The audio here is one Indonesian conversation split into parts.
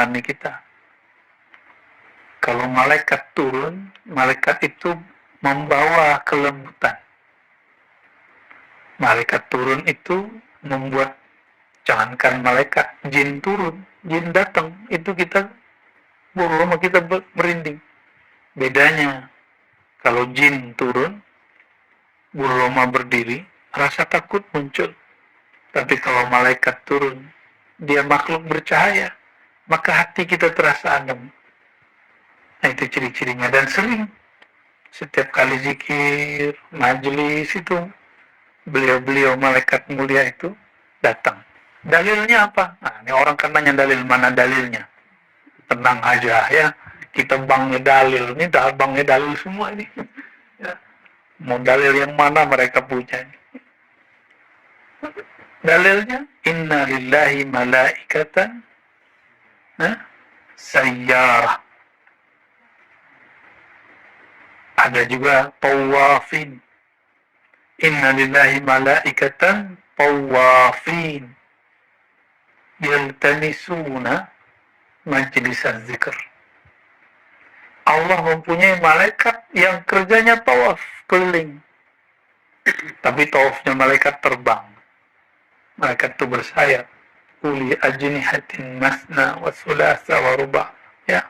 rohani kita. Kalau malaikat turun, malaikat itu membawa kelembutan. Malaikat turun itu membuat, jangankan malaikat, jin turun, jin datang, itu kita bulu roma kita merinding. Bedanya, kalau jin turun, bulu roma berdiri, rasa takut muncul. Tapi kalau malaikat turun, dia makhluk bercahaya, maka hati kita terasa adem. Nah, itu ciri-cirinya. Dan sering setiap kali zikir, majelis itu, beliau-beliau malaikat mulia itu datang. Dalilnya apa? Nah, ini orang kan nanya dalil, mana dalilnya? Tenang aja ya, kita bangnya dalil. Ini bangnya dalil semua ini. Ya. Mau dalil yang mana mereka punya ini? Dalilnya, inna lillahi malaikatan sayyarah. Ada juga tawafin. Inna lillahi malaikatan tawafin yaltamisuna majlis az-zikr. Allah mempunyai malaikat yang kerjanya tawaf keliling. Tapi tawafnya malaikat terbang. Malaikat itu bersayap. Uli ajnihatin masna wa sulasa wa ruba. Ya,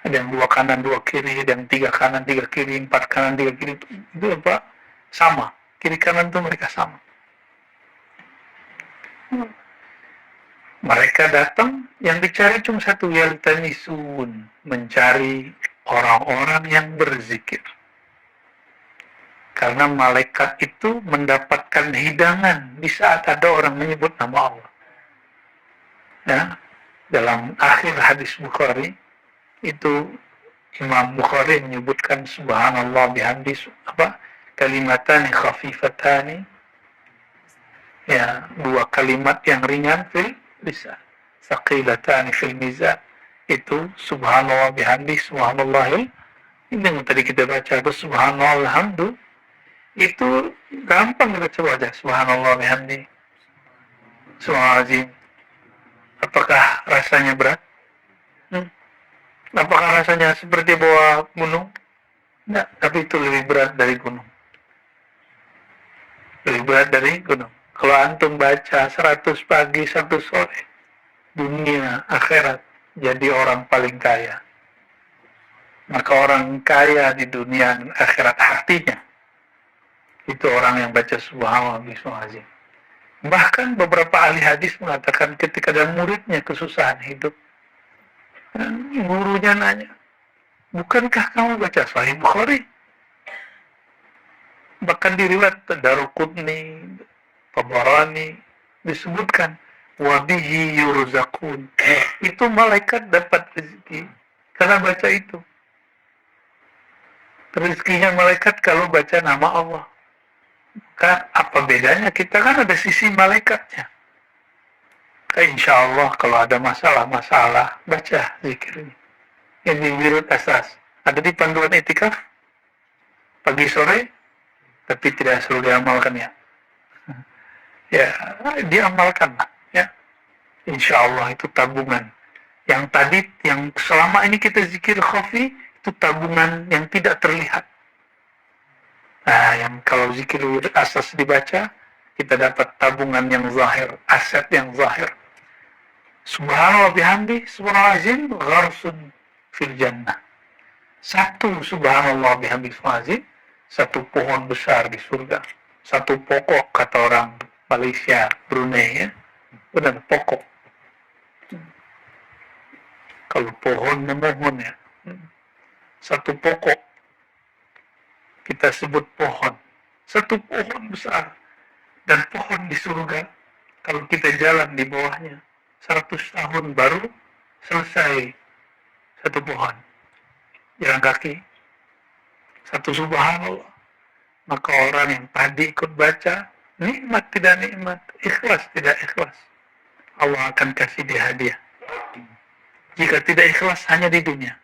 ada yang 2 kanan 2 kiri, ada yang 3 kanan 3 kiri, 4 kanan 3 kiri. Itu apa? Sama. Kiri kanan itu mereka sama. Mereka datang, yang dicari cuma satu, yaltamisun, mencari orang-orang yang berzikir. Karena malaikat itu mendapatkan hidangan di saat ada orang menyebut nama Allah. Ya, dalam akhir hadis Bukhari, itu Imam Bukhari menyebutkan subhanallah bihamdi kalimatani khafifatani, ya, 2 kalimat yang ringan fil lisan, tsaqilatani fil mizan. Itu subhanallah bihamdi, subhanallahil, ini yang tadi kita baca, itu subhanallah alhamdulillah. Itu gampang kita coba aja, subhanallah bihamdi, subhanallah. Apakah rasanya berat? Apakah rasanya seperti bawa gunung? Tidak, tapi itu lebih berat dari gunung. Lebih berat dari gunung. Kalau antum baca 100 pagi, 1 sore, dunia, akhirat, jadi orang paling kaya. Maka orang kaya di dunia dan akhirat hatinya, itu orang yang baca subhanallah bismillahirrahmanirrahim. Bahkan beberapa ahli hadis mengatakan ketika ada muridnya kesusahan hidup, gurunya nanya, bukankah kamu baca Sahih Bukhari? Bahkan di riwayat Daruqutni, Tabarani disebutkan wabihi yurzaqun. Itu malaikat dapat rezeki karena baca itu. Rezekinya malaikat kalau baca nama Allah. Kan apa bedanya? Kita kan ada sisi malaikatnya. Insya Allah kalau ada masalah baca zikir ini. Ini wirud asas. Ada di panduan itikaf pagi sore, tapi tidak selalu diamalkan ya. Ya, diamalkan ya. Insya Allah itu tabungan. Yang tadi, yang selama ini kita zikir khafi, itu tabungan yang tidak terlihat. Nah, yang kalau zikir wirud asas dibaca, kita dapat tabungan yang zahir, aset yang zahir. Subhanallah bihamdi, subhanallahazim, gharsun fil jannah. 1 subhanallah bihamdi, subhanallahazim, 1 pohon besar di surga. 1 pokok, kata orang Malaysia, Brunei ya. Benar, pokok. Kalau pohon memohon ya. 1 pokok. Kita sebut pohon. 1 pohon besar. Dan pohon di surga, kalau kita jalan di bawahnya, 100 tahun baru selesai 1 pohon. Jalan kaki 1 subhanallah. Maka orang yang tadi ikut baca, nikmat tidak nikmat, ikhlas tidak ikhlas, Allah akan kasih dia hadiah. Jika tidak ikhlas hanya di dunia.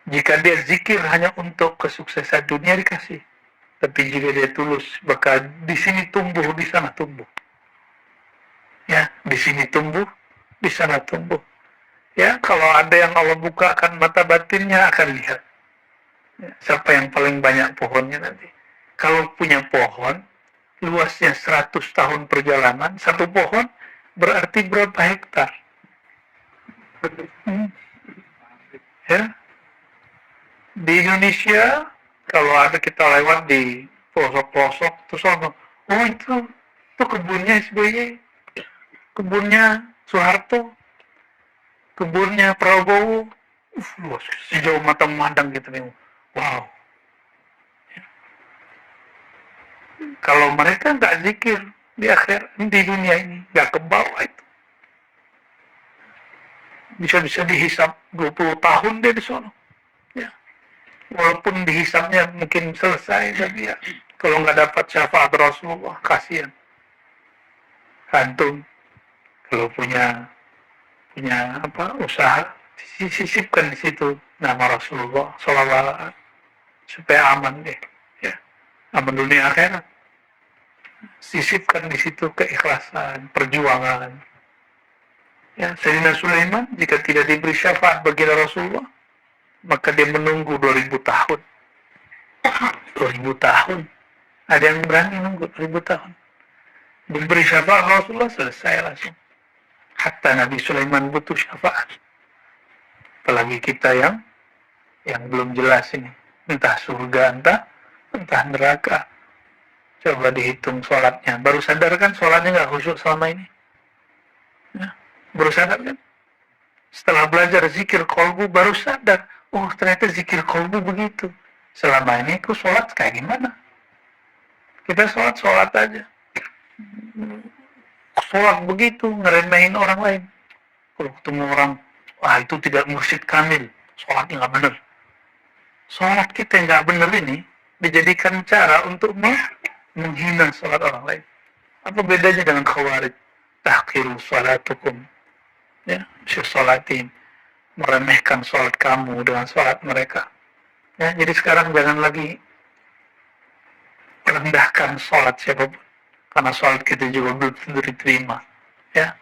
Jika dia zikir hanya untuk kesuksesan dunia dikasih. Tapi jika dia tulus, maka di sini tumbuh, di sana tumbuh. Ya, di sini tumbuh, di sana tumbuh. Ya, kalau ada yang Allah bukakan mata batinnya akan lihat. Ya, siapa yang paling banyak pohonnya nanti. Kalau punya pohon, luasnya 100 tahun perjalanan, satu pohon berarti berapa hektar? Hmm. Ya, di Indonesia kalau ada kita lewat di pelosok-pelosok terus orang, oh itu kebunnya SBY, kebunnya Soeharto, kebunnya Prabowo, luas sejauh mata memandang gitu nih. Wow. Kalau mereka nggak zikir di akhir di dunia ini, nggak ke bawah itu. Bisa-bisa dihisap 20 tahun dia di sana. Ya. Walaupun dihisapnya mungkin selesai, tapi ya kalau nggak dapat syafaat Rasulullah, kasihan. Antum kalau punya usaha, sisipkan di situ nama Rasulullah SAW supaya aman deh, ya, aman dunia akhirat. Sisipkan di situ keikhlasan, perjuangan. Ya, Sayyidina Sulaiman jika tidak diberi syafaat bagi Rasulullah, maka dia menunggu 2000 tahun. 2000 tahun. Ada yang berani menunggu 2000 tahun. Diberi syafaat Rasulullah, selesai langsung. Hatta Nabi Sulaiman butuh syafaat. Apalagi kita yang belum jelas ini. Entah surga, entah neraka. Coba dihitung sholatnya. Baru sadar kan sholatnya nggak khusyuk selama ini? Ya, baru sadar kan? Setelah belajar zikir kolbu baru sadar. Oh ternyata zikir kolbu begitu. Selama ini aku sholat kayak gimana? Kita sholat aja. Sholat begitu, ngeremehin orang lain. Kalau ketemu orang, itu tidak mursyid kamil. Sholatnya nggak benar. Sholat kita nggak benar ini dijadikan cara untuk menghina sholat orang lain. Apa bedanya dengan khawarij? Tahqiru sholatukum. Ya, syolatin. Meremehkan sholat kamu dengan sholat mereka. Ya, jadi sekarang jangan lagi merendahkan sholat siapapun. Karena sholat kita juga belum tentu diterima. Ya.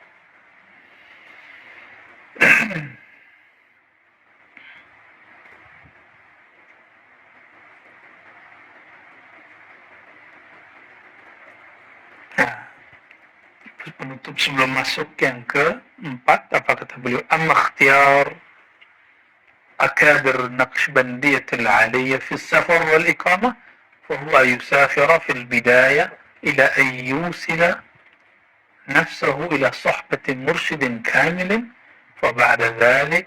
Penutup sebelum masuk yang keempat, apa kata beliau? Amma ikhtiyar akabir Naqshbandiyah al-aliyah fi safar wal iqamah fahuwa yusafira fi al-bidayah ila an yusila nafsahu ila sahbati mursyidin kamilin فبعد ذلك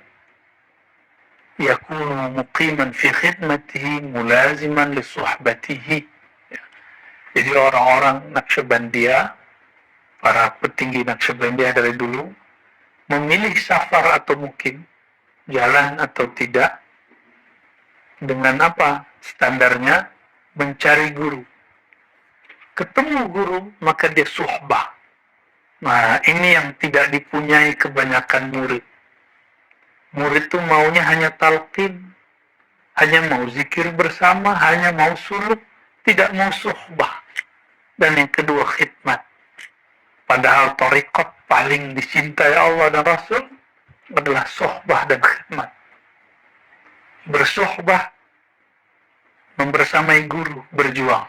يكون مقيما في خدمته ملازما لصحبته. Jadi orang-orang Naqshbandiyah, para petinggi Naqshbandiyah dari dulu, memilih safar atau mukim, jalan atau tidak, dengan apa? Standarnya mencari guru. Ketemu guru, maka dia suhbah. Nah, ini yang tidak dipunyai kebanyakan murid. Murid itu maunya hanya talqin, hanya mau zikir bersama, hanya mau suluk, tidak mau suhbah. Dan yang kedua, khidmat. Padahal thariqat paling dicintai Allah dan Rasul adalah suhbah dan khidmat. Bersuhbah, membersamai guru, berjuang.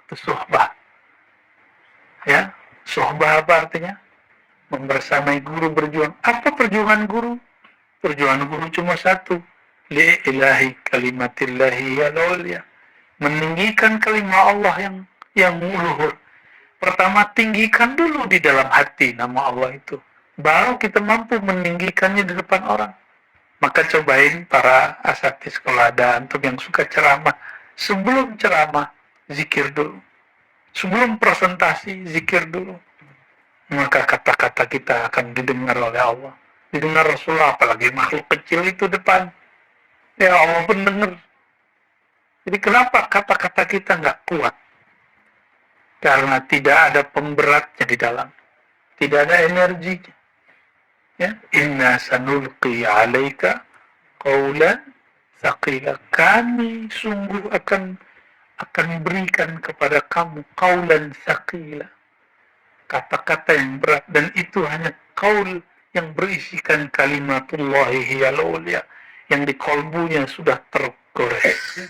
Itu suhbah. Ya, suhbah apa artinya? Membersamai guru, berjuang. Apa perjuangan guru? Perjuangan guru cuma satu. Li'ilahi kalimatillahi al-ulya. Meninggikan kalimat Allah yang luhur. Pertama, tinggikan dulu di dalam hati nama Allah itu. Baru kita mampu meninggikannya di depan orang. Maka cobain para asatidz kalau ada antum yang suka ceramah. Sebelum ceramah, zikir dulu. Sebelum presentasi, zikir dulu. Maka kata-kata kita akan didengar oleh Allah. Didengar Rasulullah, apalagi makhluk kecil itu depan. Ya Allah pun dengar. Jadi kenapa kata-kata kita nggak kuat? Karena tidak ada pemberatnya di dalam. Tidak ada energinya. Ya, inna sanulqi 'alaika qawlan tsaqila. Kami sungguh akan berikan kepada kamu qawlan tsaqila. Kata-kata yang berat, dan itu hanya qaul yang berisikan kalimatullahi hiyal ulia, yang di kolbunya sudah tergores,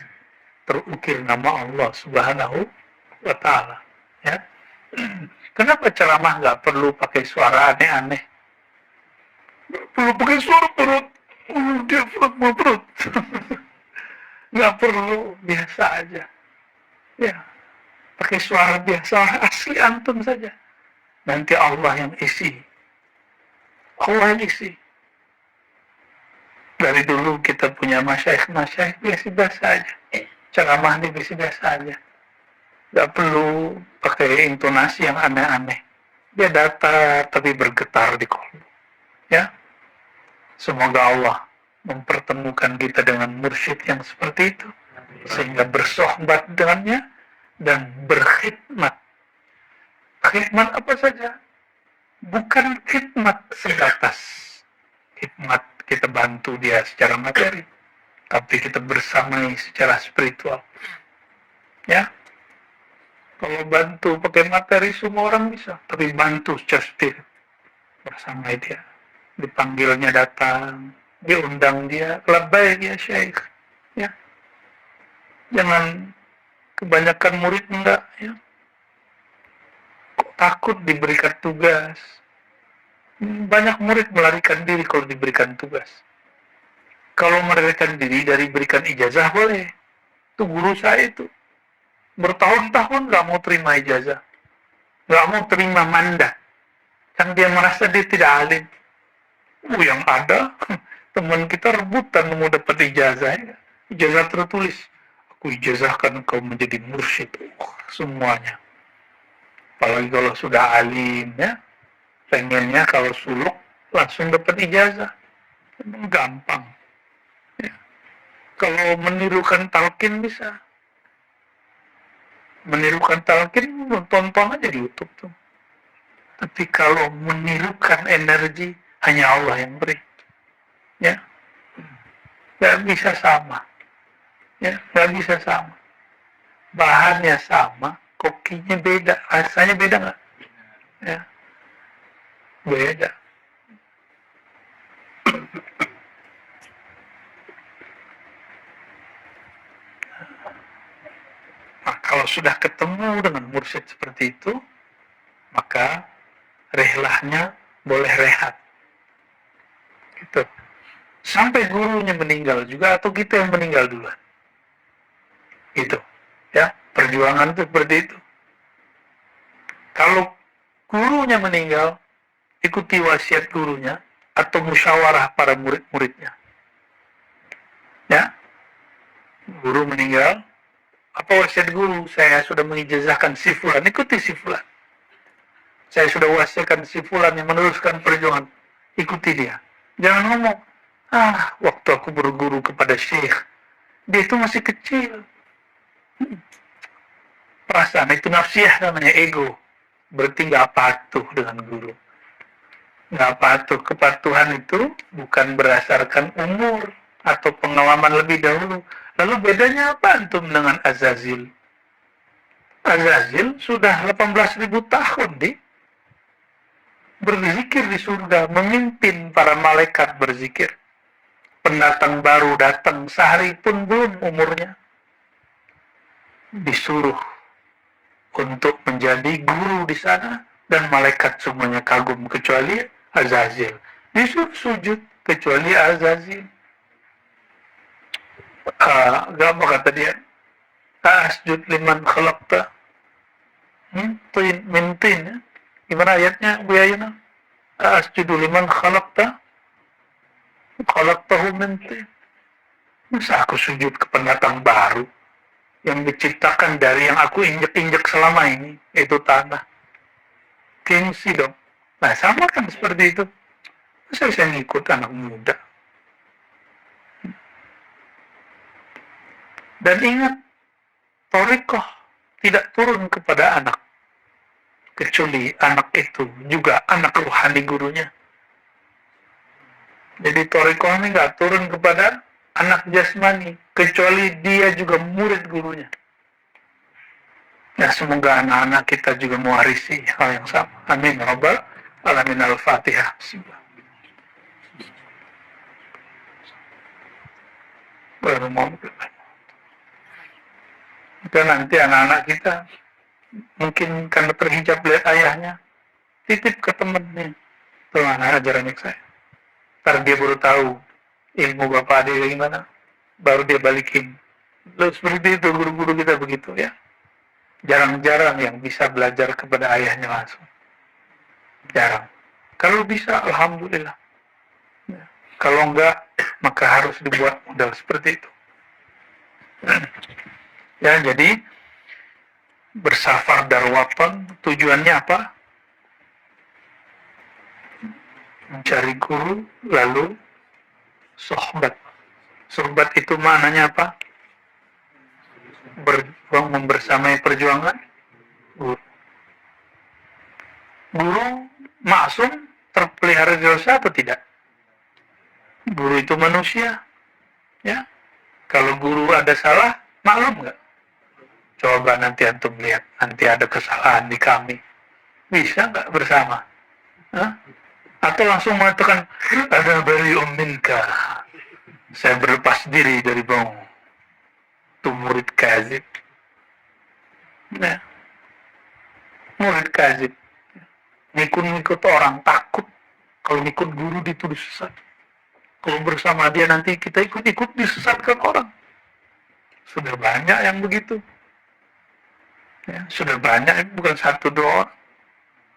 terukir nama Allah Subhanahu wa Ta'ala. Ya. Kenapa ceramah nggak perlu pakai suara aneh-aneh? Perlu pakai suara perut, dia perut mau perut. Nggak perlu, biasa aja. Ya, pakai suara biasa, asli antum saja. Nanti Allah yang isi. Allah yang isi. Dari dulu kita punya masyaikh biasa-biasa aja. Ceramah ini biasa-biasa aja. Nggak perlu pakai intonasi yang aneh-aneh. Dia datar tapi bergetar di kolbu. Ya, semoga Allah mempertemukan kita dengan mursyid yang seperti itu, sehingga bersohbat dengannya dan berkhidmat. Khidmat apa saja, bukan khidmat sebatas khidmat kita bantu dia secara materi, tapi kita bersamai secara spiritual. Ya, kalau bantu pakai materi semua orang bisa, tapi bantu secara spirit, bersamai dia. Dipanggilnya datang, diundang dia, labbaik ya syekh. Ya, jangan kebanyakan murid enggak, ya. Kok takut diberikan tugas? Banyak murid melarikan diri kalau diberikan tugas. Kalau melarikan diri dari berikan ijazah boleh. Itu guru saya itu bertahun-tahun nggak mau terima ijazah, nggak mau terima mandat, kan dia merasa dia tidak alim. Yang ada teman kita rebutan mau dapat ijazah, ya. Ijazah tertulis, aku ijazahkan kau menjadi mursyid. Semuanya. Apalagi kalau sudah alim, ya, pengennya kalau suluk langsung dapat ijazah. Memang gampang. Ya. Kalau menirukan talqin bisa. Menirukan talqin, tonton aja di YouTube tuh. Tapi kalau menirukan energi, hanya Allah yang beri. Ya, nggak bisa sama. Ya, nggak bisa sama. Bahannya sama, kokinya beda, rasanya beda nggak? Ya, beda. Nah, kalau sudah ketemu dengan mursyid seperti itu, maka rihlahnya boleh rehat. Gitu. Sampai gurunya meninggal juga, atau kita yang meninggal duluan. Itu. Ya, perjuangan itu seperti itu. Kalau gurunya meninggal, ikuti wasiat gurunya, atau musyawarah para murid-muridnya. Ya, guru meninggal, apa wasiat guru? Saya sudah mengijazahkan si fulan, ikuti si fulan. Saya sudah wasiatkan si fulan yang meneruskan perjuangan, ikuti dia. Jangan ngomong, waktu aku berguru kepada syekh, dia itu masih kecil. Perasaan itu nafsiyah namanya, ego. Berarti nggak patuh dengan guru. Nggak patuh. Kepatuhan itu bukan berdasarkan umur atau pengalaman lebih dahulu. Lalu bedanya apa antum dengan Azazil? Azazil sudah 18.000 tahun berzikir di surga, memimpin para malaikat berzikir. Pendatang baru datang, sehari pun belum umurnya, disuruh untuk menjadi guru di sana, dan malaikat semuanya kagum kecuali Azazil. Disuruh sujud kecuali Azazil. Gak mau kata dia, asjud liman khalaqta min tin. Ya. Gimana ayatnya Bu Yayuna? Asjudu liman khalaqtahu min tin. Masa aku sujud ke pendatang baru yang diciptakan dari yang aku injek-injek selama ini, itu tanah. Gengsi dong. Nah, sama kan seperti itu. Masa saya ngikut anak muda? Dan ingat, thariqah tidak turun kepada anak, kecuali anak itu juga anak ruhani gurunya. Jadi thariqah ini nggak turun kepada anak jasmani, kecuali dia juga murid gurunya. Ya, semoga anak-anak kita juga mewarisi hal yang sama. Amin. Rabbal alamin. Al-Fatihah. Nabi Muhammad. Dan nanti anak-anak kita mungkin karena terhijab lihat ayahnya, titip ke temennya, mana ajaran saya. Ntar dia baru tahu ilmu bapak dia gimana, baru dia balikin. Lalu seperti itu guru-guru kita begitu ya. Jarang-jarang yang bisa belajar kepada ayahnya langsung. Jarang. Kalau bisa, alhamdulillah. Ya. Kalau enggak, maka harus dibuat modal seperti itu. Ya, jadi bersafar darwatan tujuannya apa? Mencari guru, lalu sohbat. Sohbat itu maknanya apa? Berjuang membersamai perjuangan guru. Guru maksum terpelihara dosa atau tidak? Guru itu manusia, ya. Kalau guru ada salah, maklum nggak? Coba nanti antum lihat, nanti ada kesalahan di kami, bisa nggak bersama? Hah? Atau langsung mengatakan ada bari'um minka, saya berlepas diri dari bau. Itu murid kazib. Nah, murid kazib. Ngikut orang takut kalau ngikut guru dituduh sesat. Kalau bersama dia nanti kita ikut-ikut disesatkan orang. Sudah banyak yang begitu. Ya, sudah banyak, bukan satu dua orang.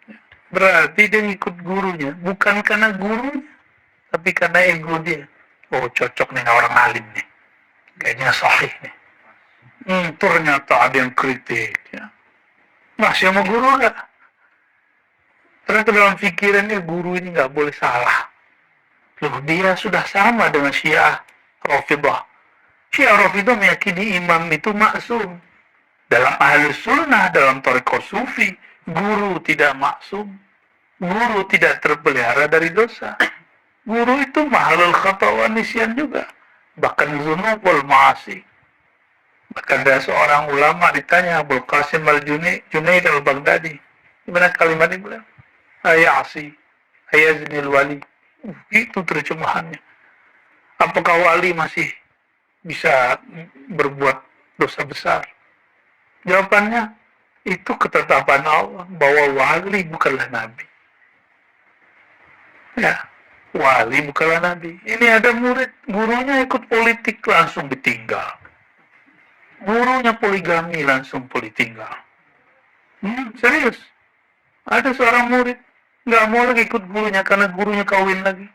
Ya, berarti dia ngikut gurunya, bukan karena gurunya, tapi karena ego dia. Oh, cocok nih orang alim nih, kayaknya sahih nih. Ternyata ada yang kritik. Ya. Masih sama guru nggak? Ternyata dalam pikirannya guru ini nggak boleh salah. Loh, dia sudah sama dengan Syiah Rafidah. Syiah Rafidah meyakini imam itu maksum. Dalam ahli sunnah, dalam thariqah sufi, guru tidak maksum. Guru tidak terpelihara dari dosa. Guru itu mahalul khata wa nisyan juga. Bahkan dzunub wal ma'asi. Bahkan ada seorang ulama ditanya, Abul Qasim al-Junaid al-Baghdadi. Gimana kalimat ini bilang? Ayasi, ayazinil wali. Itu terjemahannya. Apakah wali masih bisa berbuat dosa besar? Jawabannya, itu ketetapan Allah bahwa wali bukanlah nabi. Ya, wali bukanlah nabi. Ini ada murid, gurunya ikut politik langsung ditinggal. Gurunya poligami langsung ditinggal. Serius. Ada seorang murid nggak mau lagi ikut gurunya karena gurunya kawin lagi.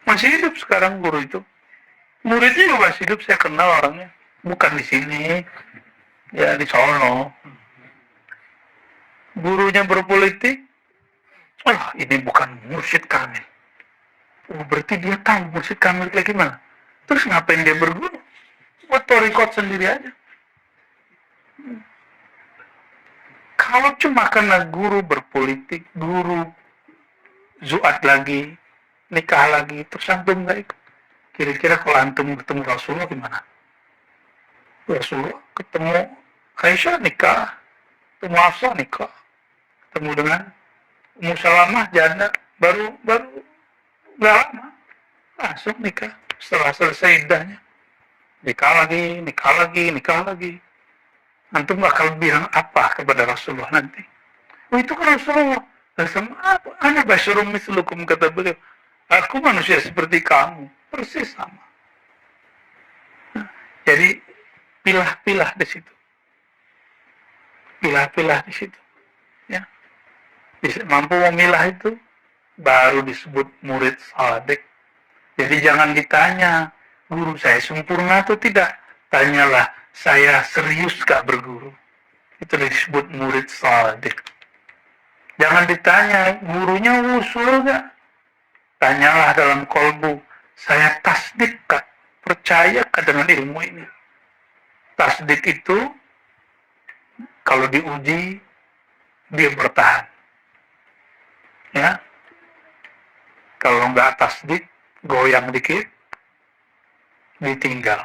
Masih hidup sekarang guru itu. Muridnya juga masih hidup, saya kenal orangnya. Bukan di sini. Ya di Solo. Gurunya berpolitik. Ini bukan mursyid kamil. Oh, berarti dia tahu mursyid kamil kayak gimana. Terus ngapain dia berguru? Buat thariqat sendiri aja. Kalau cuma karena guru berpolitik, guru zuat lagi, nikah lagi, terus antum nggak ikut. Kira-kira kalau antum ketemu Rasulullah gimana? Rasulullah ketemu Aisyah nikah, ketemu Hafsah nikah, ketemu dengan Ummu Salamah janda, baru nggak lama langsung nikah. Setelah selesai iddahnya nikah lagi. Antum bakal bilang apa kepada Rasulullah nanti? Oh, itu kan Rasulullah. Sama apa? Ana basyarum mislukum, kata beliau. Aku manusia seperti kamu, persis sama. Jadi pilah-pilah di situ. Pilah-pilah di situ. Ya. Mampu memilah itu baru disebut murid shadiq. Jadi jangan ditanya, guru saya sempurna atau tidak. Tanyalah, saya serius gak berguru. Itu disebut murid shadiq. Jangan ditanya, gurunya usul gak? Tanyalah dalam kolbu, saya tasdik gak? Percaya gak dengan ilmu ini? Tasdik itu kalau diuji dia bertahan, ya. Kalau nggak tasdik, goyang dikit, ditinggal.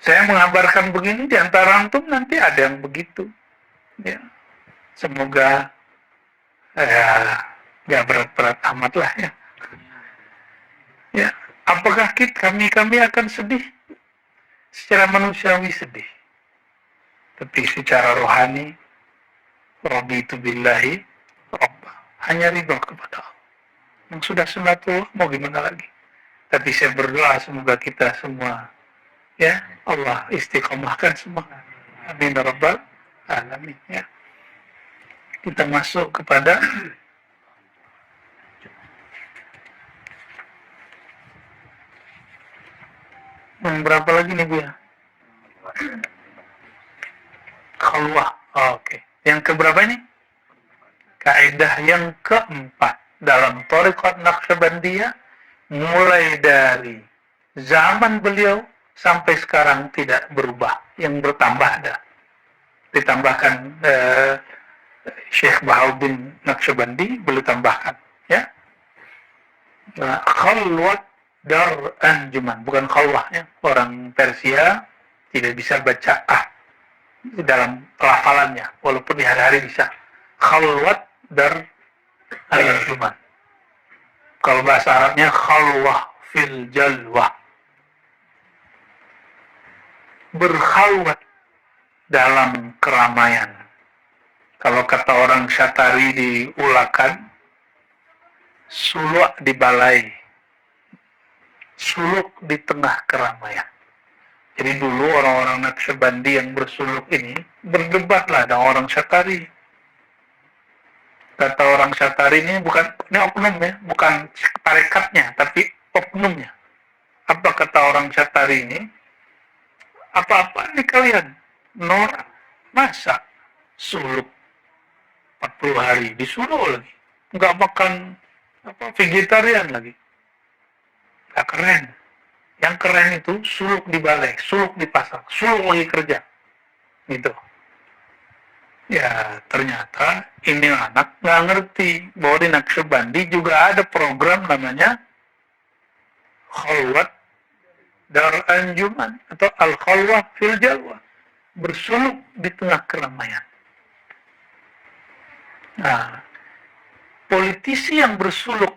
Saya mengabarkan begini, di antara antum nanti ada yang begitu, ya. Semoga nggak berat-berat amat lah, ya. Ya, Apakah kami akan sedih? Secara manusiawi sedih. Tapi secara rohani, raditu billahi rabbah. Hanya ridho kepada Allah. Yang sudah sunatullah, mau gimana lagi? Tapi saya berdoa semoga kita semua, ya Allah istiqomahkan semua. Amin ya rabbal alamin. Ya. Kita masuk kepada yang berapa lagi nih Bu ya? Khalwah. Oke. Yang keberapa ini? Kaidah yang keempat dalam Thariqat Naqsyabandiyah, mulai dari zaman beliau sampai sekarang tidak berubah, yang bertambah ada. Ditambahkan Syekh Bahauddin Naqsyabandi, beliau tambahkan, ya. Khalwat dar anjuman, bukan khalwah, ya. Orang Persia tidak bisa baca dalam pelafalannya, walaupun di hari-hari bisa. Khalwat dar anjuman. Kalau bahasa Arabnya khalwah fil jalwah, berkhalwat dalam keramaian. Kalau kata orang Syatari diulakan, suluk di balai, suluk di tengah keramaian. Jadi dulu orang-orang Naqsyabandi yang bersuluk ini berdebatlah dengan orang Syatari. Kata orang Syatari ini ini oknum ya, bukan tarekatnya, tapi oknumnya. Apa kata orang Syatari ini? Apa-apa nih kalian? Norak, masa suluk 40 hari disuruh lagi, nggak makan vegetarian lagi, nggak keren. Yang keren itu suluk di balai, suluk di pasar, suluk lagi kerja, gitu. Ya ternyata ini anak nggak ngerti bahwa di Naqsyabandi juga ada program namanya khalwat dar anjuman atau al-khalwah fil jalwah, bersuluk di tengah keramaian. Nah, politisi yang bersuluk,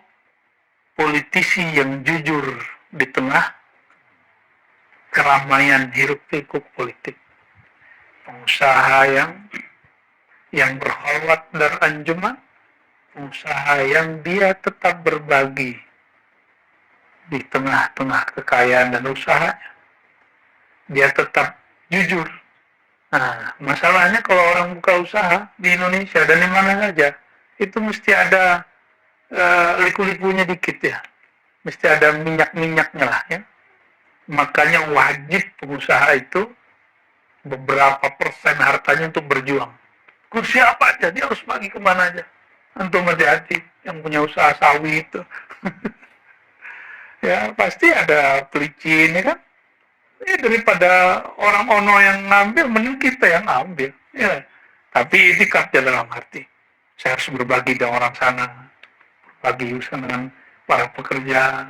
politisi yang jujur di tengah keramaian hiruk pikuk politik, pengusaha yang berkhalwat dar anjuman, pengusaha yang dia tetap berbagi di tengah-tengah kekayaan dan usahanya, dia tetap jujur. Nah, masalahnya kalau orang buka usaha di Indonesia dan di mana saja, itu mesti ada liku-likunya dikit ya, mesti ada minyak-minyaknya lah ya. Makanya wajib pengusaha itu beberapa persen hartanya untuk berjuang. Kursi apa aja, dia harus bagi kemana aja. Antum hati-hati yang punya usaha sawi itu. Ya pasti ada pelicin ya kan. Daripada orang ono yang ngambil, mending kita yang ambil. Ya. Tapi itikad dalam arti, saya harus berbagi dengan orang sana, berbagi usaha dengan para pekerja.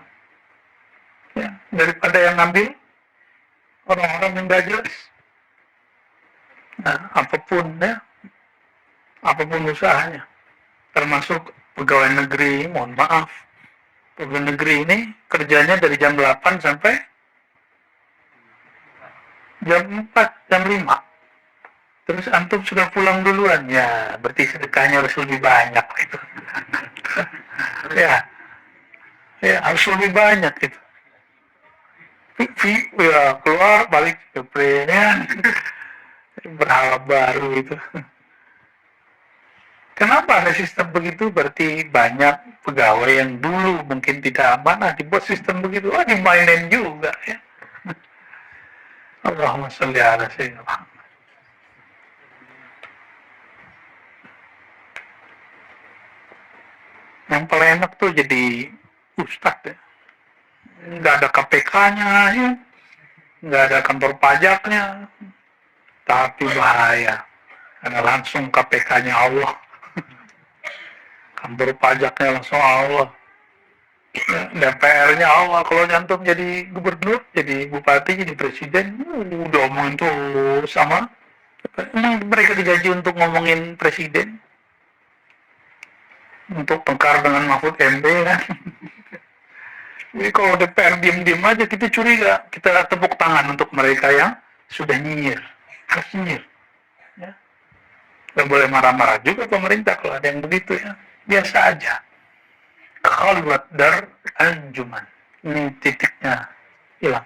Ya. Daripada yang ngambil orang-orang yang gak jelas. Nah, apapun usahanya, termasuk pegawai negeri, mohon maaf, pegawai negeri ini kerjanya dari jam 8 sampai jam 4, jam 5. Terus antum sudah pulang duluan, ya berarti sedekahnya harus lebih banyak gitu. ya harus lebih banyak gitu. Ya keluar balik ke prenya berhala baru itu. Kenapa ada sistem begitu? Berarti banyak pegawai yang dulu mungkin tidak amanah dibuat sistem begitu, dimainin juga ya. Allahumma sholli ala sayyidina Muhammad. Yang paling enak tuh jadi ustadz ya. Nggak ada KPK-nya ya. Nggak ada kantor pajaknya. Tapi bahaya. Karena langsung KPK-nya Allah. Kantor pajaknya langsung Allah. DPR-nya Allah. Kalau nyantum jadi gubernur, jadi bupati, jadi presiden, udah omongin tuh sama. Emang mereka digaji untuk ngomongin presiden? Untuk tengkar dengan Mahfud MD kan? Jadi kalau DPR diem-diem aja kita curiga, kita tepuk tangan untuk mereka yang sudah nyinyir, harus nyinyir. Ya. Gak boleh marah-marah juga pemerintah kalau ada yang begitu ya, biasa aja. Khalwat dar anjuman, ini titiknya hilang.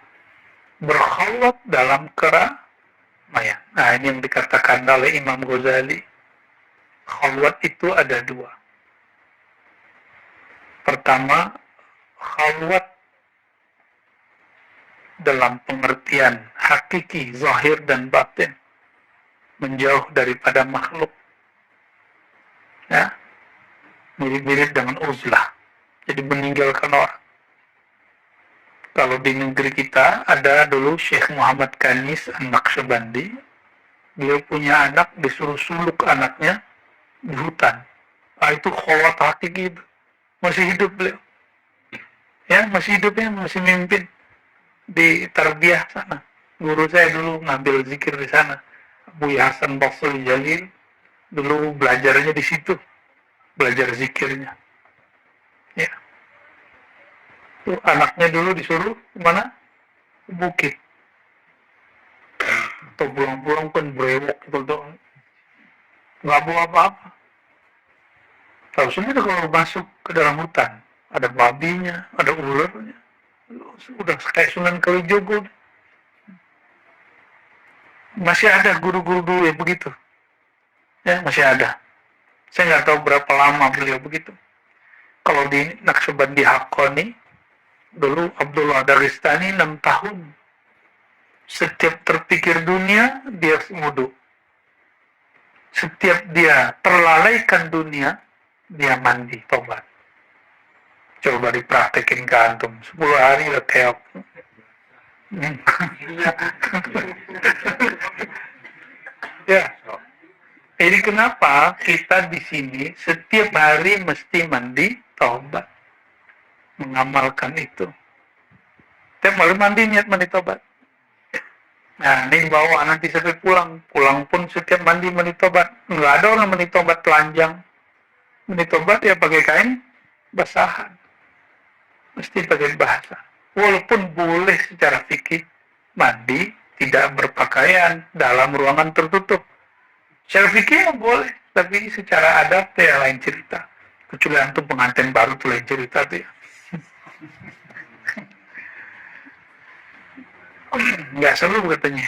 Berkhalwat dalam keramaian. Nah ini yang dikatakan oleh Imam Ghazali. Khalwat itu ada dua. Pertama, khalwat dalam pengertian hakiki, zahir dan batin, menjauh daripada makhluk. Ya, mirip-mirip dengan uzlah. Jadi meninggalkan orang. Kalau di negeri kita ada dulu Syekh Muhammad Kanis An-Naqsyabandi. Beliau punya anak, disuruh suluk anaknya di hutan. Ah, itu khalwat hakiki itu. Masih hidup beliau. Ya, masih hidupnya, masih mimpin di tarbiyah sana. Guru saya dulu ngambil zikir di sana. Buya Hasan Basri Jalil dulu belajarnya di situ. Belajar zikirnya. Ya. Tuh, anaknya dulu disuruh kemana? Bukit. Atau pulang-pulang kan brewok gitu tuh. Nggak bawa apa-apa. Tahu sendiri kalau masuk ke dalam hutan, ada babinya, ada ularnya. Udah kayak Sunan Kalijogo. Masih ada guru-guru dulu yang begitu. Ya, masih ada. Saya nggak tahu berapa lama beliau begitu. Kalau di Naqsyabandi Haqqani, dulu Abdullah Dagestani 6 tahun. Setiap terpikir dunia, dia wudu. Setiap dia terlalaikan dunia, dia mandi, tobat. Coba dipraktekin ke antum. 10 hari udah keok. Ya. Jadi kenapa kita di sini setiap hari mesti mandi, tobat. Mengamalkan itu. Setiap hari mandi, niat mandi, tobat. Nah, ini bawa nanti sampai pulang. Pulang pun setiap mandi tobat. Nggak ada orang mandi tobat telanjang. Mandi tobat ya pakai kain basahan. Mesti pakai bahasa. Walaupun boleh secara fikih mandi tidak berpakaian dalam ruangan tertutup. Secara fikih boleh, tapi secara adat ya lain cerita. Kecuali antum pengantin baru tuh lain cerita tuh ya. Nggak seru katanya.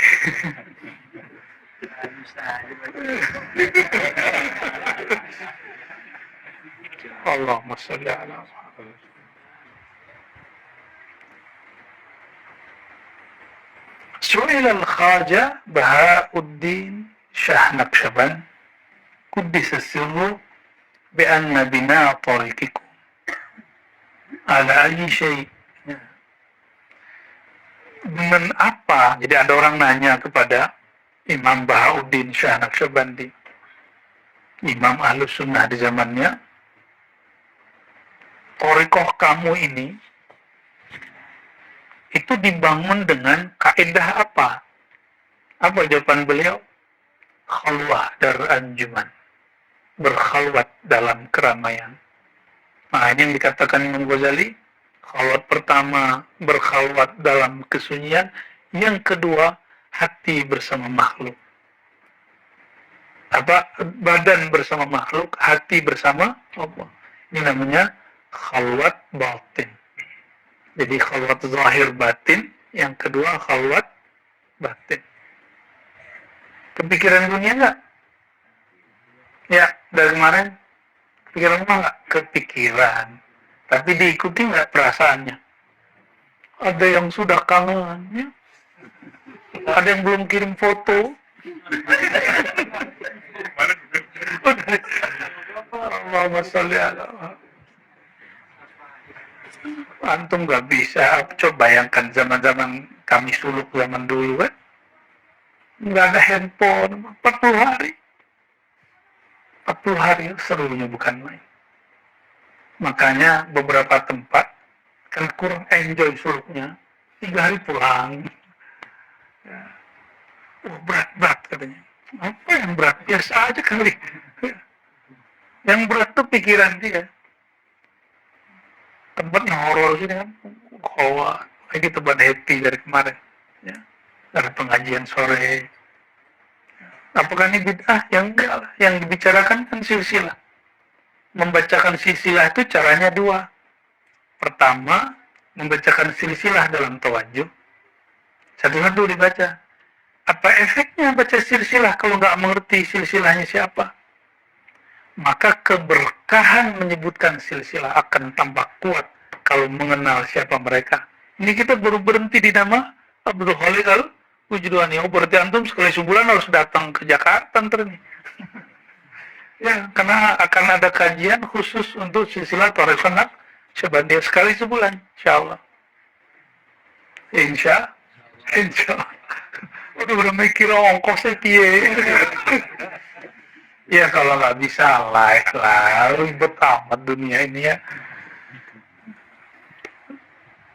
Allahumma sholli ala Muhammad. Su'il al-Khaja Bahauddin Shah Naqsyaband Quddisa sirru bi'anna bina tariqikum ala ayyi syai'. Dengan apa? Jadi ada orang nanya kepada Imam Bahauddin Shah Naqsyabandi, Imam Ahlus Sunnah di zamannya, thariqah kamu ini itu dibangun dengan kaidah apa? Apa jawaban beliau? Khalwah dar anjuman, berkhalwat dalam keramaian. Nah ini yang dikatakan Imam Ghazali. Khalwat pertama berkhalwat dalam kesunyian, yang kedua hati bersama makhluk. Apa? Badan bersama makhluk, hati bersama Allah. Ini namanya khalwat batin. Jadi khalwat zahir batin, yang kedua khalwat batin. Kepikiran dunia enggak? Ya, dari kemarin kepikiran apa enggak? Kepikiran. Tapi diikuti nggak perasaannya? Ada yang sudah kangen, ya? Ada yang belum kirim foto. Allahumma sholli ala Muhammad. Antum nggak bisa. Coba bayangkan zaman-zaman kami suluk zaman dulu kan, nggak ada handphone. 40 hari. 40 hari serunya bukan main. Makanya beberapa tempat kan kurang enjoy suluknya, 3 hari pulang. Ya. Oh, berat katanya. Apa yang berat? Biasa aja kali. Yang berat tuh pikiran dia. Tempatnya horor sini kan, Kowa, kita buat happy dari kemarin. Ya. Dari pengajian sore. Apakah ini bid'ah? Yang enggak lah. Yang dibicarakan kan silsilah. Membacakan silsilah itu caranya dua. Pertama, membacakan silsilah dalam tawajuh. Satu-satu dibaca. Apa efeknya baca silsilah kalau nggak mengerti silsilahnya siapa? Maka keberkahan menyebutkan silsilah akan tambah kuat kalau mengenal siapa mereka. Ini kita baru berhenti di nama Abdul Khalik Al-Wujdani. Oh, berarti antum sekali sebulan harus datang ke Jakarta ntar nih. Ya, karena akan ada kajian khusus untuk silsilah Thariqah Naqsyabandiyah sekali sebulan, insyaallah. Insya. Udah mikir ongkosnya piye. Ya kalau nggak bisa live lah, ribet amat dunia ini ya.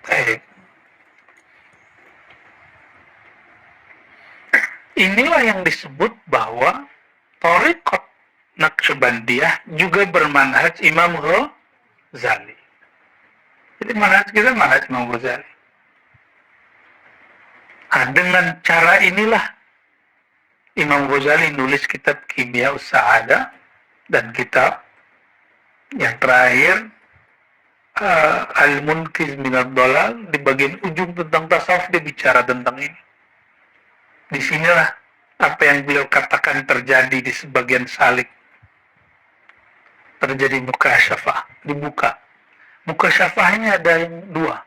Baik. Inilah yang disebut bahwa Thariqah Naqsyabandiyah juga bermanhaj Imam Ghazali. Jadi manhaj kita manhaj Imam Ghazali. Nah, dengan cara inilah Imam Ghazali nulis kitab Kimya Us-Sa'adah dan kitab yang terakhir Al-Munqiz Minad Dhalal. Di bagian ujung tentang tasawuf dia bicara tentang ini. Di sinilah apa yang beliau katakan terjadi di sebagian salik. Terjadi mukasyafah, dibuka. Mukasyafahnya ada yang dua.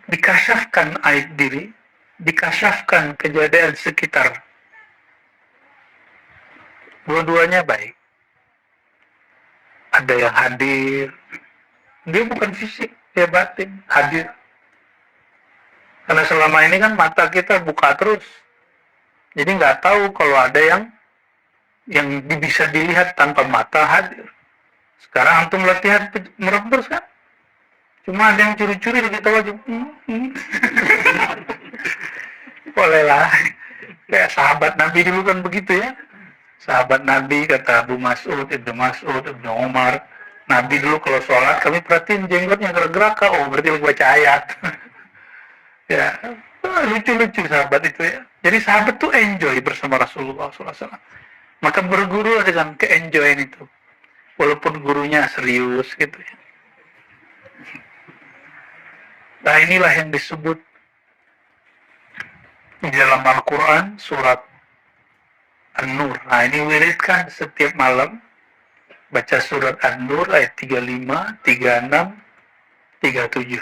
Dikasyafkan aib diri, dikasyafkan kejadian sekitar. Dua-duanya baik. Ada yang hadir, dia bukan fisik, dia batin, hadir. Karena selama ini kan mata kita buka terus, jadi nggak tahu kalau ada yang bisa dilihat tanpa mata hadir. Sekarang antum latihan merem terus kan? Cuma ada yang curi-curi kita wajib. Bolehlah. Kayak sahabat Nabi dulu kan begitu ya. Sahabat Nabi kata Abu Mas'ud, Ibnu Umar. Nabi dulu kalau sholat kami perhatiin jenggotnya gerak-gerak. Oh berarti lagi baca ayat. Ya, lucu-lucu sahabat itu ya. Jadi sahabat tuh enjoy bersama Rasulullah SAW. Maka berguru dengan ke-enjoyan itu. Walaupun gurunya serius gitu ya. Nah inilah yang disebut di dalam Al-Quran surat An-Nur. Nah ini wiridkan setiap malam. Baca surat An-Nur ayat 35, 36, 37.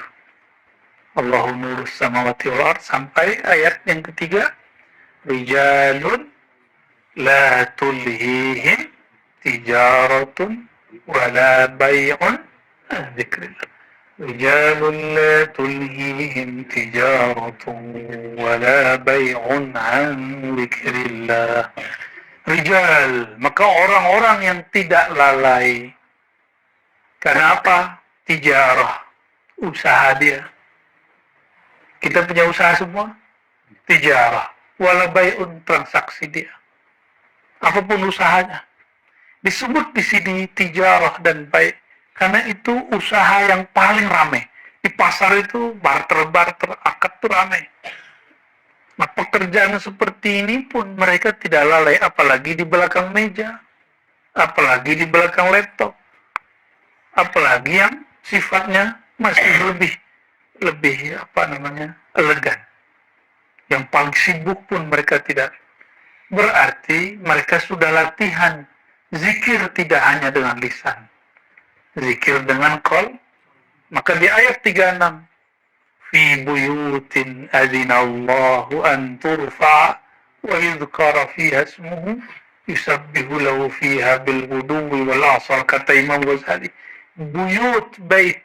Allahu nurus samawati wal ard sampai ayat yang ketiga. Rijalun la tulhihim tijaratun wala bay'un an dzikrillah. Rijalun la tulhihim tijaratun wala bay'un an dzikrillah. Rijal, maka orang-orang yang tidak lalai. Karena apa? Tijarah, usaha dia. Kita punya usaha semua. Tijarah, wala bay'un, transaksi dia. Apapun usahanya. Disebut di sini tijarah dan baik karena itu usaha yang paling ramai. Di pasar itu barter-barter, akad itu ramai. Nah, pekerjaan seperti ini pun mereka tidak lalai, apalagi di belakang meja, apalagi di belakang laptop, apalagi yang sifatnya masih lebih elegan. Yang paling sibuk pun mereka tidak. Berarti mereka sudah latihan zikir tidak hanya dengan lisan, zikir dengan qol. Maka di ayat 36, fi buyutin adzinallahu an turfa wa yudhkara fiha ismuhu yusabbihu lahu fiha bil ghuduwi wal asal, kata Imam Ghazali. Buyut, bait,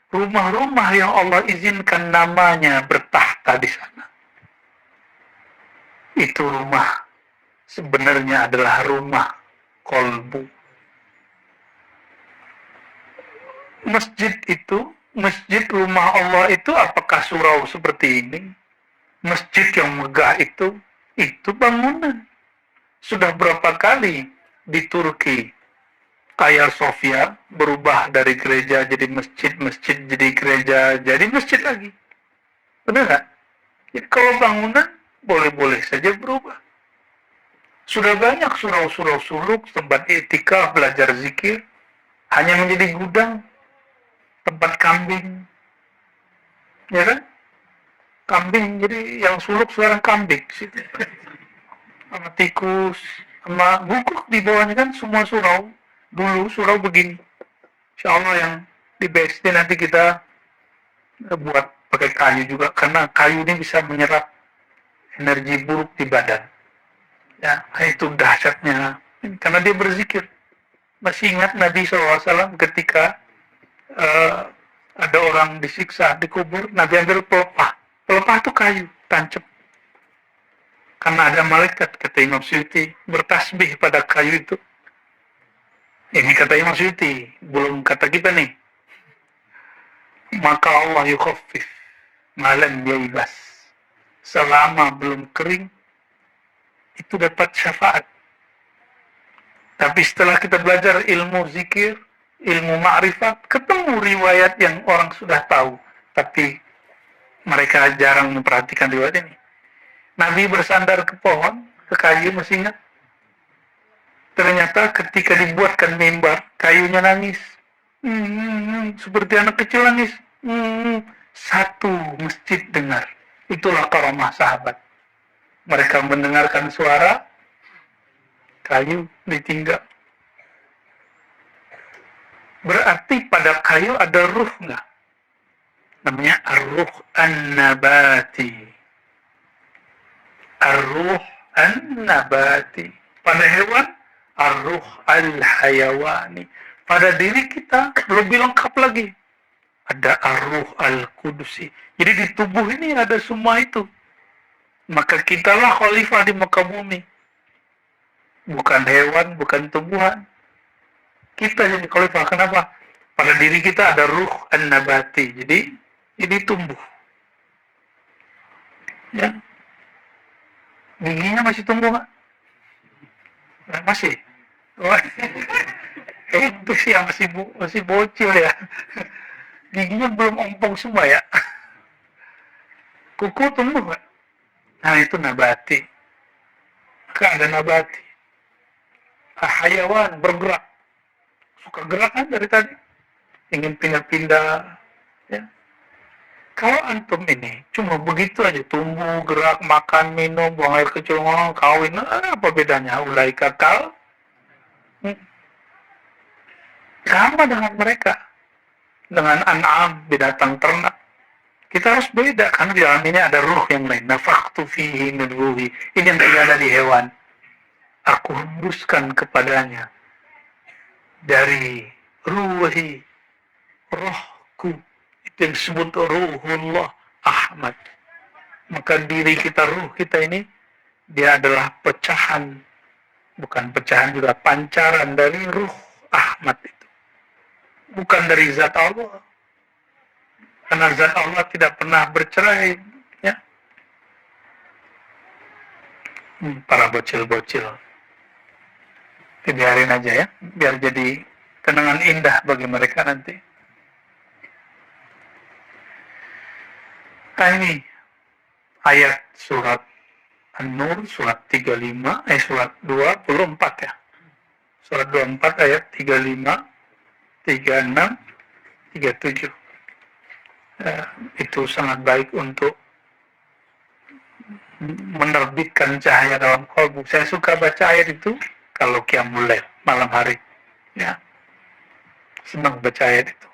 rumah-rumah yang Allah izinkan namanya bertahta di sana. Itu rumah sebenarnya adalah rumah kolbu. Masjid rumah Allah itu apakah surau seperti ini? Masjid yang megah itu bangunan. Sudah berapa kali di Turki Hagia Sophia berubah dari gereja jadi masjid, masjid jadi gereja, jadi masjid lagi. Benar nggak? Jadi kalau bangunan boleh-boleh saja berubah. Sudah banyak surau-surau suluk, tempat etika, belajar zikir, hanya menjadi gudang, tempat kambing. Ya kan? Kambing, jadi yang suluk sekarang kambing. Sama tikus, sama guguk di bawahnya kan semua surau. Dulu surau begini. Insya Allah yang di BSD nanti kita buat pakai kayu juga, karena kayu ini bisa menyerap energi buruk di badan. Ya, itu dahsyatnya. Karena dia berzikir. Masih ingat Nabi SAW ketika ada orang disiksa, dikubur, Nabi ambil pelepah. Pelepah itu kayu, tancap. Karena ada malaikat, kata Imam Suyuti, bertasbih pada kayu itu. Ini kata Imam Suyuti, belum kata kita nih. Maka Allah yukhaffif malam yaibas. Selama belum kering, itu dapat syafaat. Tapi setelah kita belajar ilmu zikir, ilmu ma'rifat, ketemu riwayat yang orang sudah tahu, tapi mereka jarang memperhatikan riwayat ini. Nabi bersandar ke pohon, ke kayu, masih ingat? Ternyata ketika dibuatkan mimbar, kayunya nangis. Seperti anak kecil nangis. Satu masjid dengar. Itulah karamah sahabat. Mereka mendengarkan suara, kayu ditinggal. Berarti pada kayu ada ruh nggak? Namanya ar-ruh an-nabati. Ar-ruh an-nabati. Pada hewan, ar-ruh al-hayawani. Pada diri kita lebih lengkap lagi. Ada ar-ruh al-kudusi. Jadi di tubuh ini ada semua itu. Maka kitalah khalifah di muka bumi. Bukan hewan, bukan tumbuhan. Kita jadi khalifah. Kenapa? Pada diri kita ada ruh an-nabati. Jadi ini tumbuh. Ya. Giginya masih tumbuh nggak? Masih. Itu sih yang masih bocil ya. Giginya belum ompong semua ya. Kuku tumbuh nggak? Nah itu nabati. Maka ada nabati. Hayawan bergerak. Suka gerak kan dari tadi. Ingin pindah-pindah. Ya. Kalau antum ini cuma begitu aja, tumbuh, gerak, makan, minum, buang air kecil, kawin, apa bedanya? Ulaika kal sama dengan mereka, dengan an'am, binatang ternak. Kita harus beda, karena di dalam ini ada ruh yang lain. Nafakhtu fihi min ruhi. Ini yang tidak ada di hewan. Aku hembuskan kepadanya dari ruhi, rohku. Yang disebut ruhullah Ahmad. Maka diri kita, ruh kita ini, dia adalah pecahan, bukan pecahan juga, pancaran dari ruh Ahmad itu. Bukan dari zat Allah. Karena zat Allah tidak pernah bercerai. Ya. Para bocil-bocil. Biarin aja ya, biar jadi kenangan indah bagi mereka nanti. Nah ini ayat surat An-Nur, surat 35, surat 24 ya. Surat 24 ayat 35, 36, 37. Itu sangat baik untuk menerbitkan cahaya dalam kalbu. Saya suka baca ayat itu kalau qiyamul lail, malam hari. Ya. Senang baca ayat itu.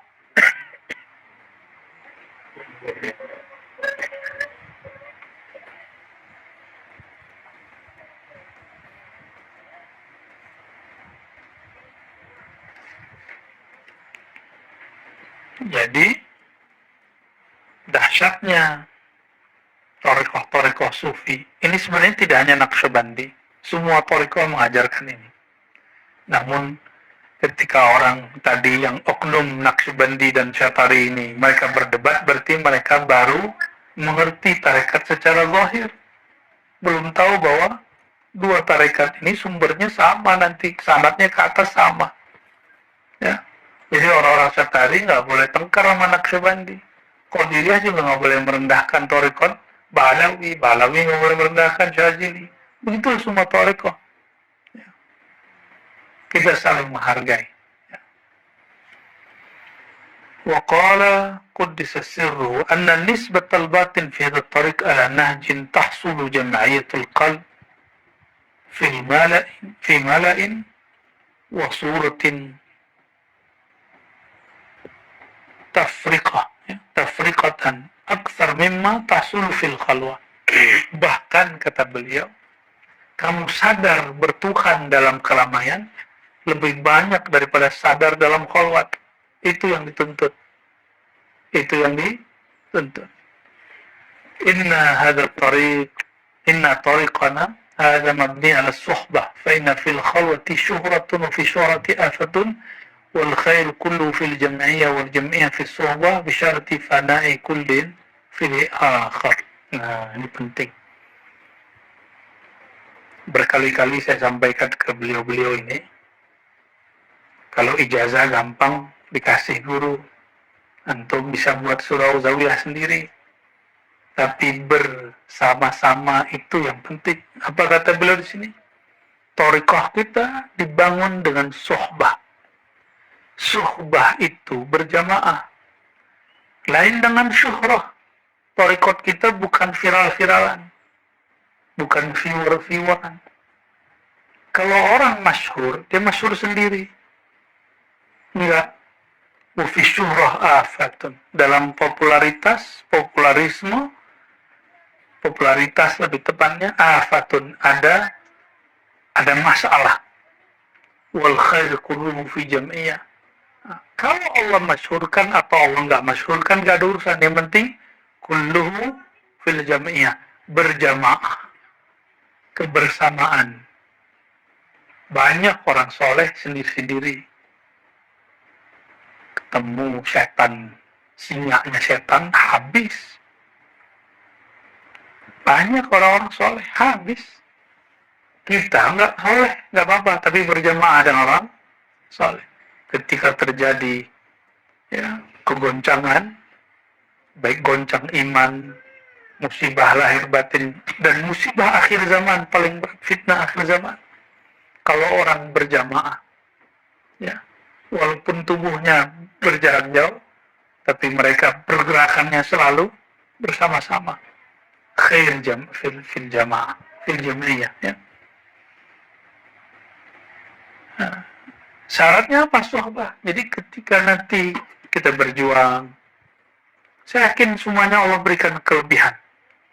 Jadi dahsyatnya thariqah sufi ini sebenarnya tidak hanya Naqsyabandi, semua thariqah mengajarkan ini. Namun ketika orang tadi yang oknum Naqsyabandi dan Syatari ini mereka berdebat, berarti mereka baru mengerti tarekat secara zahir, belum tahu bahwa dua tarekat ini sumbernya sama, nanti sanadnya ke atas sama. Ya. Jadi orang-orang Syatari nggak boleh tengkar sama Naqsyabandi. Qadiriyah juga nggak boleh merendahkan Thariqat Balawi, Balawi nggak boleh merendahkan Syazili. Begitu semua Thariqat. Ya. Kita saling menghargai. وقال قدس سره أن النسبة الباطن في هذا الطريق على نهج تحصل جمعية القلب في ملأ وصورة tafriqatan aktsar mimma tahsul fil khalwah. Bahkan kata beliau, kamu sadar bertuhan dalam keramaian lebih banyak daripada sadar dalam khalwat. Itu yang dituntut. Itu yang dituntut. Inna tariqana hadha mabni ala suhbah fa inna fil khalwati syuhratun wa fi syuhrati afatun والخير كله في الجمعية والجمعية في الصحبة بشرط فناء كل في الآخر. Nah, ini penting. Berkali-kali saya sampaikan ke beliau-beliau ini, kalau ijazah gampang dikasih guru, antum bisa buat surau zawiyah sendiri. Tapi bersama-sama itu yang penting. Apa kata beliau di sini? Thariqah kita dibangun dengan suhbah. Suhbah itu berjamaah. Lain dengan syuhrah. Thariqat kita bukan viral-viralan. Bukan viewer-vieweran. Kalau orang masyhur, dia masyhur sendiri. Enggak. Wafi syuhrah afatun. Dalam popularisme, popularitas lebih tepatnya, afatun. Ada masalah. Wal khair kulluhu fi jam'iyah. Kalau Allah masyhurkan atau Allah nggak masyhurkan nggak ada urusan. Yang penting kulluhu fil jam'iyah, berjamaah, kebersamaan. Banyak orang soleh sendiri-sendiri. Ketemu setan, sinyaknya setan habis. Banyak orang-orang soleh habis. Kita nggak soleh, nggak apa-apa, tapi berjamaah dengan orang soleh. Ketika terjadi kegoncangan, baik goncang iman, musibah lahir batin, dan musibah akhir zaman, paling fitnah akhir zaman. Kalau orang berjamaah, ya, walaupun tubuhnya berjarak jauh, tapi mereka pergerakannya selalu bersama-sama. Khair fil jamaah, fil jam'iyah, ya. Nah, syaratnya apa? Suhbah. Jadi ketika nanti kita berjuang, saya yakin semuanya Allah berikan kelebihan.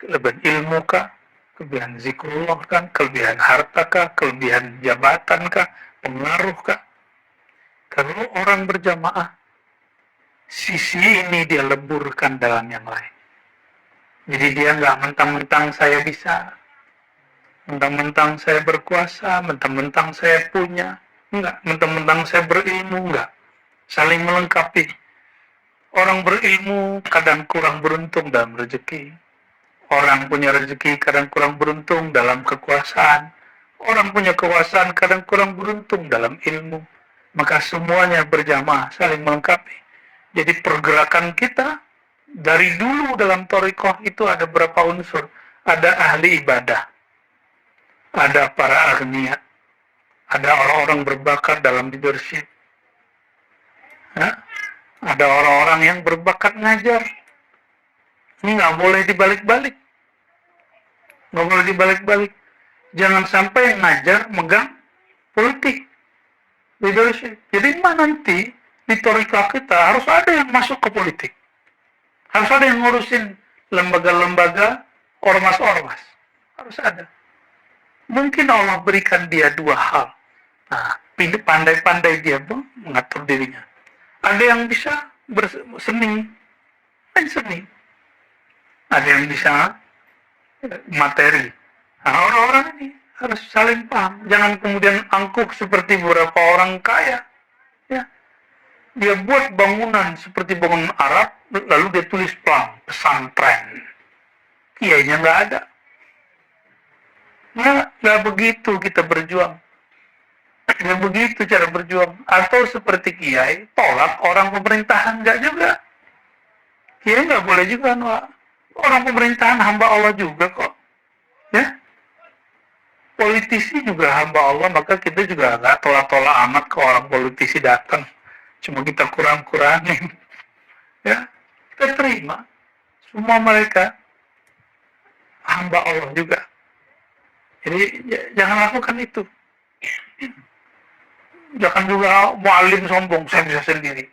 Kelebihan ilmu kah? Kelebihan zikrullah kan? Kelebihan harta kah? Kelebihan jabatan kah? Pengaruh kah? Kalau orang berjamaah, sisi ini dia leburkan dalam yang lain. Jadi dia nggak mentang-mentang saya bisa, mentang-mentang saya berkuasa, mentang-mentang saya punya. Enggak, mentang-mentang saya berilmu, enggak. Saling melengkapi. Orang berilmu kadang kurang beruntung dalam rezeki. Orang punya rezeki kadang kurang beruntung dalam kekuasaan. Orang punya kekuasaan kadang kurang beruntung dalam ilmu. Maka semuanya berjamaah, saling melengkapi. Jadi pergerakan kita dari dulu dalam thariqah itu ada berapa unsur. Ada ahli ibadah. Ada para agniya. Ada orang-orang berbakat dalam leadership. Ya? Ada orang-orang yang berbakat ngajar. Ini nggak boleh dibalik-balik. Nggak boleh dibalik-balik. Jangan sampai ngajar megang politik. Leadership. Jadi nanti di thariqah kita harus ada yang masuk ke politik. Harus ada yang ngurusin lembaga-lembaga, ormas-ormas. Harus ada. Mungkin Allah berikan dia dua hal. Nah, pandai-pandai dia mengatur dirinya. Ada yang bisa berseni, main seni. Ada yang bisa materi. Nah, orang-orang ini harus saling paham. Jangan kemudian angkuh seperti beberapa orang kaya. Ya. Dia buat bangunan seperti bangunan Arab, lalu dia tulis pesantren. Kiainya nggak ada. Nggak begitu kita berjuang. Ya begitu cara berjuang. Atau seperti kiai, tolak orang pemerintahan, enggak juga. Kiai nggak boleh juga, orang pemerintahan hamba Allah juga kok. Ya, politisi juga hamba Allah, maka kita juga nggak tolak-tolak amat ke orang politisi datang. Cuma kita kurang-kurangin. Ya, kita terima. Semua mereka hamba Allah juga. Jadi jangan lakukan itu. Jangan juga mualim sombong, saya bisa sendiri.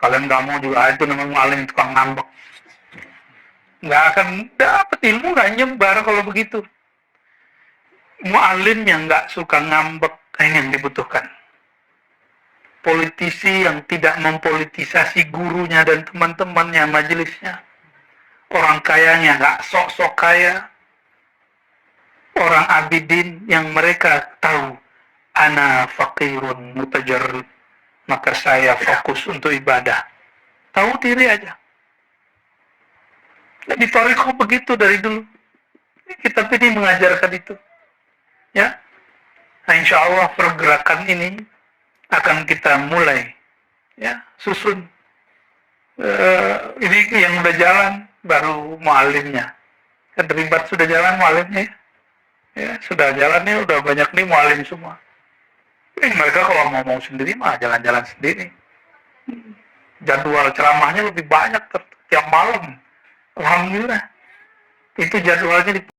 Kalian nggak mau juga, itu namanya mualim tukang ngambek. Nggak akan dapat ilmu, nggak nyebar kalau begitu. Mualim yang nggak suka ngambek, ini yang dibutuhkan. Politisi yang tidak mempolitisasi gurunya dan teman-temannya, majelisnya. Orang kayanya nggak sok-sok kaya. Orang abidin yang mereka tahu, ana faqirun mutajarrid, maka saya fokus untuk ibadah. Tahu diri aja. Di Toriko begitu dari dulu. Kitab ini mengajarkan itu. Ya, nah, insya Allah pergerakan ini akan kita mulai, ya, susun. Ini yang udah jalan baru mualimnya. Kan terlibat sudah jalan mualimnya. Ya, sudah jalannya udah banyak nih mualim semua. Mereka kalau mau sendiri mah jalan-jalan sendiri. Jadwal ceramahnya lebih banyak tiap malam. Alhamdulillah. Itu jadwalnya